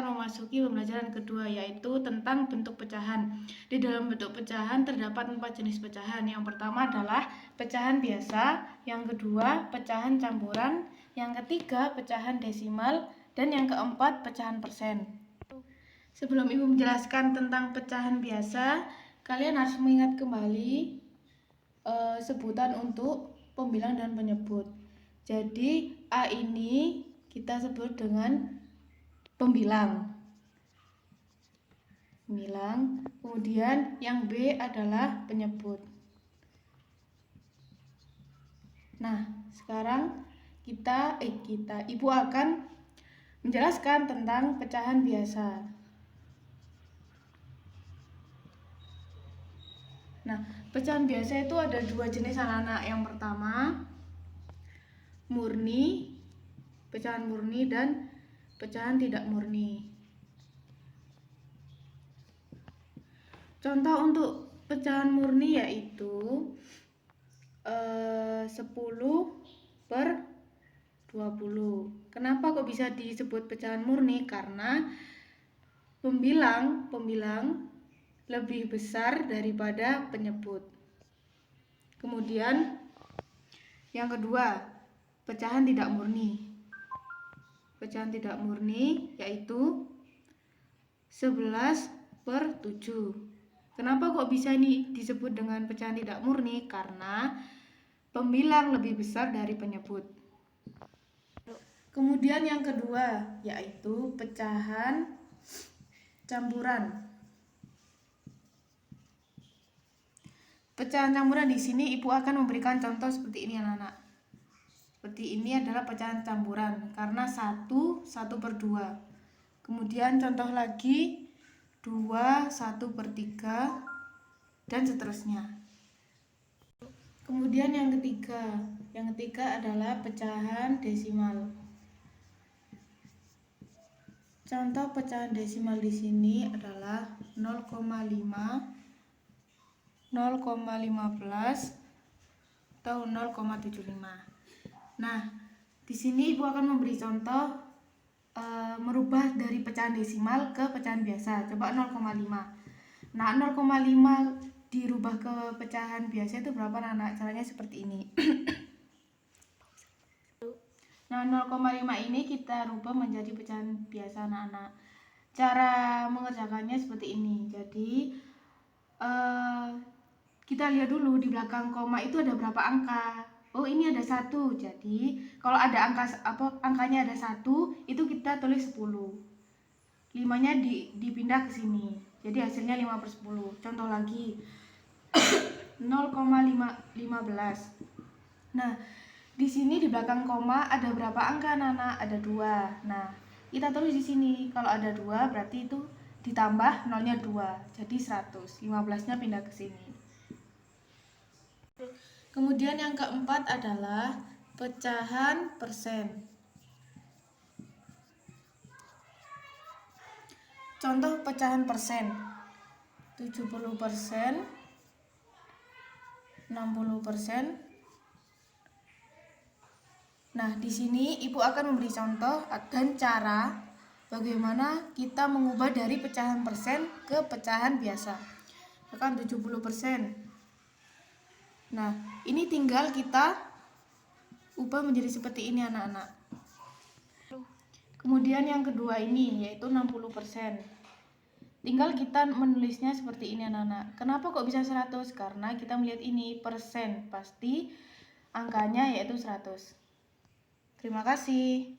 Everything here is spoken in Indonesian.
akan memasuki pembelajaran kedua, yaitu tentang bentuk pecahan. Di dalam bentuk pecahan terdapat 4 jenis pecahan. Yang pertama adalah pecahan biasa, yang kedua pecahan campuran, yang ketiga pecahan desimal, dan yang keempat pecahan persen. Sebelum Ibu menjelaskan tentang pecahan biasa, kalian harus mengingat kembali sebutan untuk pembilang dan penyebut. Jadi A ini kita sebut dengan pembilang. Kemudian yang B adalah penyebut. Nah, sekarang Ibu akan menjelaskan tentang pecahan biasa. Nah, pecahan biasa itu ada 2 jenis anak-anak. Yang pertama, murni, pecahan murni, dan pecahan tidak murni. Contoh untuk pecahan murni yaitu 10/20. Kenapa kok bisa disebut pecahan murni? Karena pembilang lebih besar daripada penyebut. Kemudian yang kedua, pecahan tidak murni. Pecahan tidak murni yaitu 11/7. Kenapa kok bisa ini disebut dengan pecahan tidak murni? Karena pembilang lebih besar dari penyebut. Kemudian yang kedua yaitu pecahan campuran. Pecahan campuran di sini Ibu akan memberikan contoh seperti ini anak-anak. Seperti ini adalah pecahan campuran karena 1/2. Kemudian contoh lagi 2/1/3 dan seterusnya. Kemudian yang ketiga adalah pecahan desimal. Contoh pecahan desimal di sini adalah 0,5, 0,15 atau 0,75. Nah, di sini Ibu akan memberi contoh merubah dari pecahan desimal ke pecahan biasa. Coba 0,5. Nah, 0,5 dirubah ke pecahan biasa itu berapa anak? Caranya seperti ini. Nah, 0,5 ini kita rubah menjadi pecahan biasa anak-anak. Cara mengerjakannya seperti ini. Jadi kita lihat dulu di belakang koma itu ada berapa angka. Oh, ini ada 1. Jadi kalau ada angkanya ada 1, itu kita tulis 10. 5-nya dipindah ke sini. Jadi hasilnya 5/10. Contoh lagi 0,15. Nah, di sini di belakang koma ada berapa angka anak-anak? Ada 2. Nah, kita tulis di sini. Kalau ada 2 berarti itu ditambah nolnya 2. Jadi 100. 15-nya pindah ke sini. Kemudian yang keempat adalah pecahan persen. Contoh pecahan persen: 70%, 60%. Nah, di sini Ibu akan memberi contoh dan cara bagaimana kita mengubah dari pecahan persen ke pecahan biasa. Misalkan 70%. Nah, ini tinggal kita ubah menjadi seperti ini anak-anak. Kemudian yang kedua ini yaitu 60%. Tinggal kita menulisnya seperti ini anak-anak. Kenapa kok bisa 100? Karena kita melihat ini persen, pasti angkanya yaitu 100. Terima kasih.